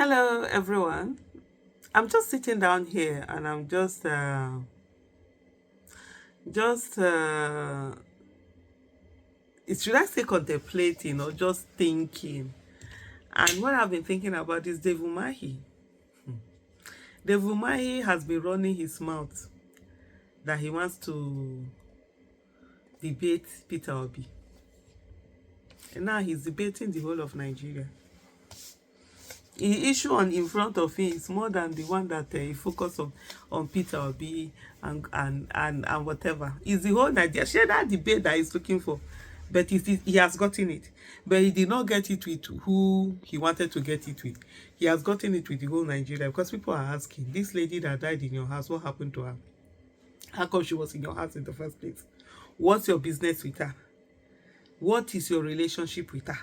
Hello, everyone. I'm just sitting down here and I'm just, should I say contemplating or just thinking? And what I've been thinking about is Dave Umahi. Dave Umahi has been running his mouth that he wants to debate Peter Obi. And now he's debating the whole of Nigeria. The issue on in front of him is more than the one that he focused on Peter Obi and whatever. It's the whole Nigeria. Share that debate that he's looking for, but he has gotten it. But he did not get it with who he wanted to get it with. He has gotten it with the whole Nigeria because people are asking, this lady that died in your house, what happened to her? How come she was in your house in the first place? What's your business with her? What is your relationship with her?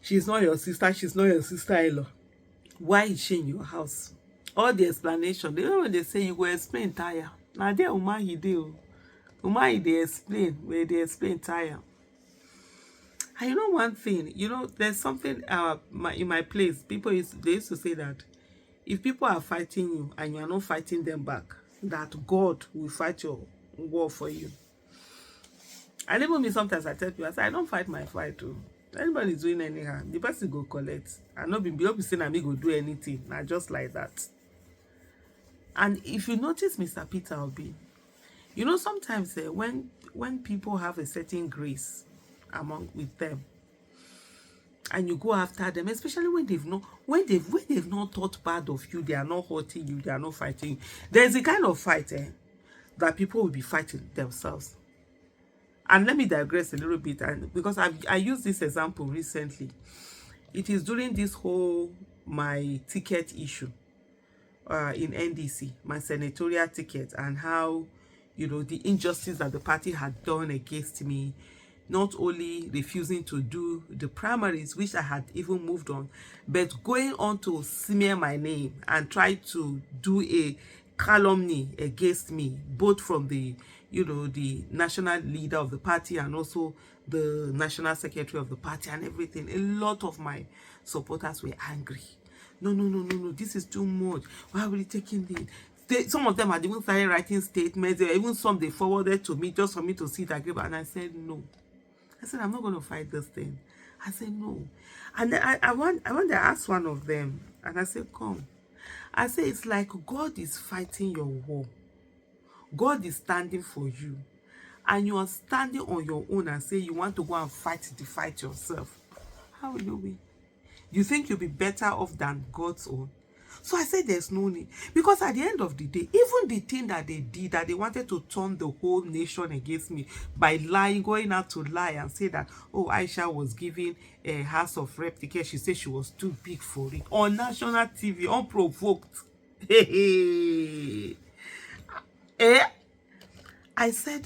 She's not your sister. She's not your sister-in-law. Why is she in your house? All the explanation. You know when they say you go explain tire. Now there Umahi dey o. Umahi they explain where they explain tire. And you know one thing, there's something in my place. They used to say that if people are fighting you and you are not fighting them back, that God will fight your war for you. And even me sometimes I tell people, I say I don't fight my fight too. Anybody is doing anyhow, the person go collect. And not be saying I me go do anything. Not just like that. And if you notice Mr. Peter Obi, sometimes when people have a certain grace among with them, and you go after them, especially when they've not thought bad of you, they are not hurting you, they are not fighting you. There's a kind of fight that people will be fighting themselves. And let me digress a little bit, and because I used this example recently. It is during this whole my ticket issue in NDC, my senatorial ticket, and how the injustice that the party had done against me, not only refusing to do the primaries, which I had even moved on, but going on to smear my name and try to do a calumny against me, both from the the national leader of the party and also the national secretary of the party and everything. A lot of my supporters were angry. No, no, no, no, no, this is too much. Why are we taking this? Some of them had even started writing statements. Even some they forwarded to me just for me to see it agree. And I said no. I said I'm not going to fight this thing. I said no. And then I want to ask one of them, and I said, come. I say it's like God is fighting your war. God is standing for you, and you are standing on your own and say you want to go and fight the fight yourself. How will you be? You think you'll be better off than God's own? So I said there's no need, because at the end of the day, even the thing that they did, that they wanted to turn the whole nation against me by lying, going out to lie and say that, oh, Aisha was giving a House of Rep ticket. She said she was too big for it on national TV, unprovoked. Hey, eh? I said,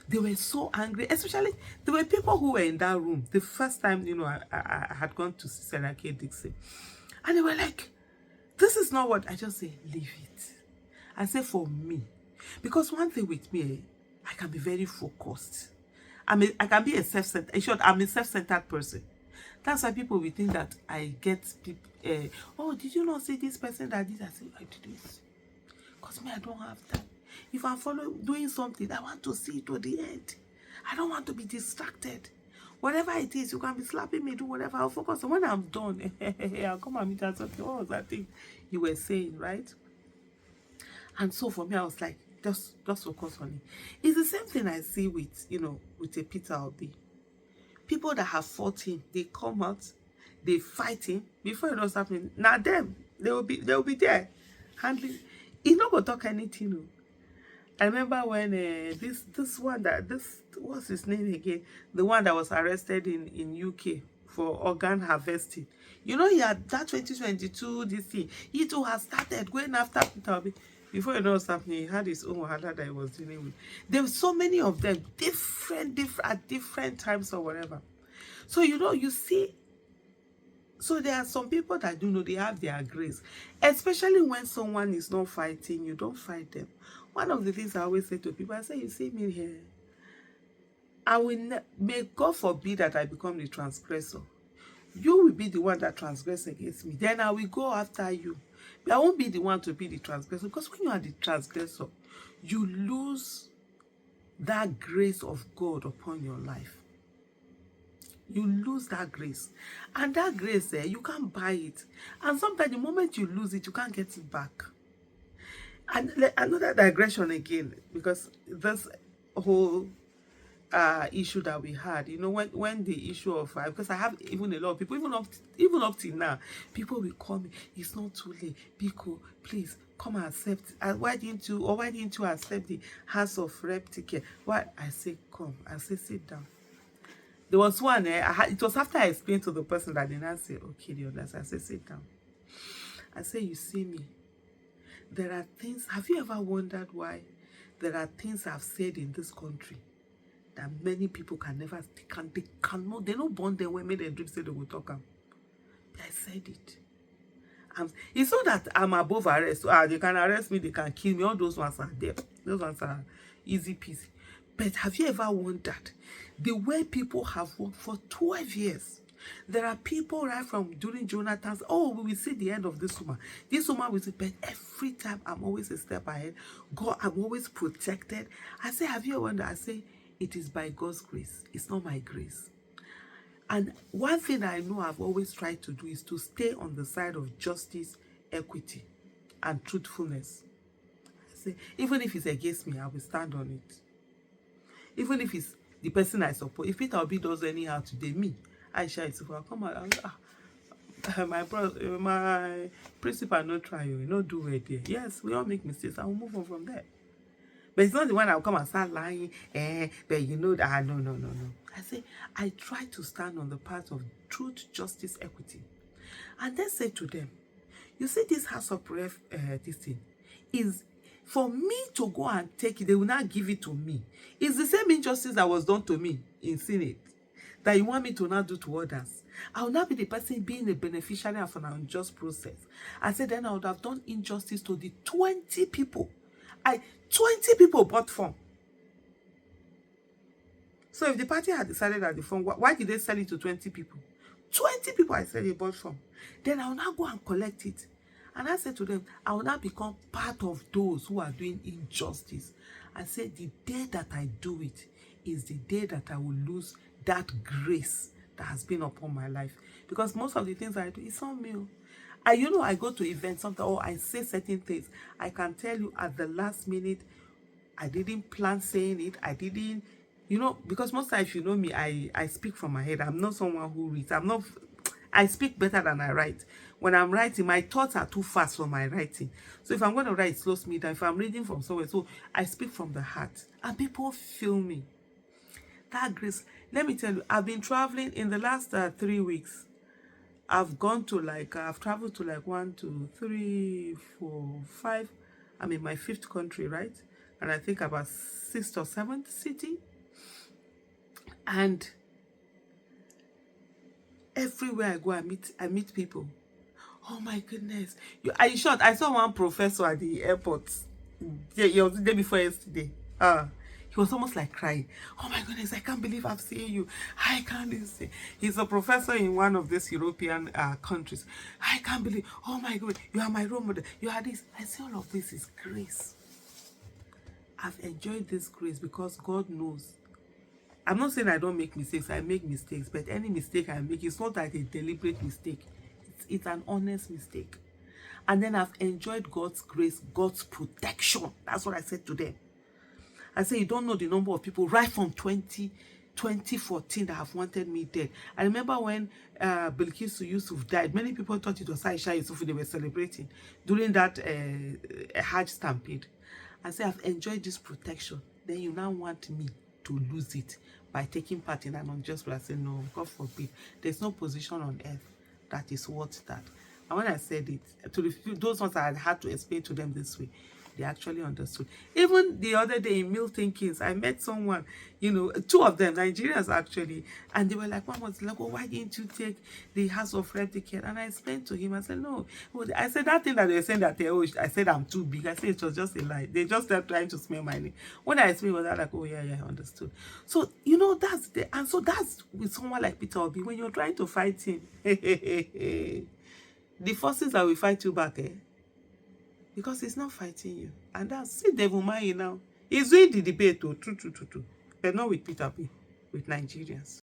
they were so angry, especially there were people who were in that room the first time, I had gone to Sister K. Dixon, and they were like, this is not what I just say, leave it. I say for me, because one thing with me, I can be very focused. I can be a self-centered, in short, I'm a self-centered person. That's why people will think that I get people, oh, did you not see this person that did? I say, I did this. Because me, I don't have time. If I'm doing something, I want to see it to the end. I don't want to be distracted. Whatever it is, you can be slapping me, do whatever. I'll focus on when I'm done. I'll come and meet and say, okay, what was that thing you were saying, right? And so for me, I was like, just focus on it. It's the same thing I see with, with a Peter Obi. People that have fought him, they come out, they fight him. Before you know what's happening, now them, they will be there handling. He's not gonna talk anything. No. I remember when what's his name again? The one that was arrested in UK for organ harvesting. He had that 2022 this thing. He too has started going after Peter Obi. Before you know what's happening, he had his own wahala that he was dealing with. There were so many of them, different at different times or whatever. So you see. So there are some people that they have their grace, especially when someone is not fighting you, don't fight them. One of the things I always say to people, I say, you see me here, I will may God forbid that I become the transgressor. You will be the one that transgress against me. Then I will go after you. But I won't be the one to be the transgressor. Because when you are the transgressor, you lose that grace of God upon your life. You lose that grace. And that grace, you can't buy it. And sometimes the moment you lose it, you can't get it back. And another digression again, because this whole issue that we had, you know, when the issue of because I have even a lot of people, even up till now, people will call me, it's not too late, Biko, please come and accept. Why didn't you accept the House of Rep ticket? Why? I say come. I say sit down. There was one, it was after I explained to the person that then I say, okay, the others. I say, sit down. I say, you see me. There are things, have you ever wondered why there are things I've said in this country that many people can never, they're not born there when made a dream say they will talk them. I said it. It's not that I'm above arrest. They can arrest me, they can kill me. All those ones are there. Those ones are easy peasy. But have you ever wondered the way people have worked for 12 years? There are people right from during Jonathan's, oh, we will see the end of this woman. This woman will see, but every time I'm always a step ahead. God, I'm always protected. I say, have you ever wondered? I say, it is by God's grace. It's not my grace. And one thing I know I've always tried to do is to stay on the side of justice, equity, and truthfulness. I say, even if it's against me, I will stand on it. Even if it's the person I support. If Peter Obi does anyhow today, me, Aisha, it's if I come out, my principal no try, no do it there. Yes, we all make mistakes. I will move on from there. But it's not the one I'll come and start lying. But you know that no. I say I try to stand on the path of truth, justice, equity. And then say to them, you see this House of Ref this thing is for me to go and take it, they will not give it to me. It's the same injustice that was done to me in Senate that you want me to now do to others. I will not be the person being a beneficiary of an unjust process. I said then I would have done injustice to the 20 people. 20 people bought form. So if the party had decided that the form, why did they sell it to 20 people? 20 people I said they bought form. Then I will now go and collect it. And I said to them, I will now become part of those who are doing injustice. I said, the day that I do it is the day that I will lose that grace that has been upon my life. Because most of the things I do, it's on me. I go to events sometimes, or I say certain things. I can tell you at the last minute, I didn't plan saying it. I didn't, because most times, you know me, I speak from my head. I'm not someone who reads. I speak better than I write. When I'm writing, my thoughts are too fast for my writing. So if I'm going to write, it slows me down. If I'm reading from somewhere, so I speak from the heart. And people feel me. That grace. Let me tell you, I've been traveling in the last 3 weeks. I've traveled to 1, 2, 3, 4, 5. I'm in my 5th country, right? And I think about 6th or 7th city. And everywhere I go, I meet people. Oh my goodness. Are you sure? I saw one professor at the airport. It was the day before yesterday. He was almost like crying. Oh my goodness, I can't believe I've seen you. I can't see. He's a professor in one of these European countries. I can't believe. Oh my God, you are my role model. You are this. I say all of this is grace. I've enjoyed this grace because God knows. I'm not saying I don't make mistakes. I make mistakes. But any mistake I make, it's not like a deliberate mistake. It's an honest mistake. And then I've enjoyed God's grace, God's protection. That's what I said to them. I say, you don't know the number of people right from 2014 that have wanted me dead. I remember when Bilkisu Yusuf died, many people thought it was Aisha Yusuf they were celebrating during that Hajj stampede. I say, I've enjoyed this protection. Then you now want me to lose it by taking part in an unjust place. I say, no, God forbid. There's no position on earth that is worth that. And when I said it, to those ones I had to explain to them this way, they actually understood. Even the other day in Meal Thinkings, I met someone, two of them, Nigerians actually, and they were like, "Mom was like, oh, why didn't you take the House of Red ticket?" And I explained to him, I said, "No." I said, that thing that they were saying that I said I'm too big. I said it was just a lie. They just kept trying to smear my name. When I explained, was like, "Oh yeah, yeah, I understood." So that's with someone like Peter Obi, when you're trying to fight him, the forces that will fight you back, because he's not fighting you. And that's see Devil Umahi now. He's doing the debate, true, but not with Peter Obi, with Nigerians.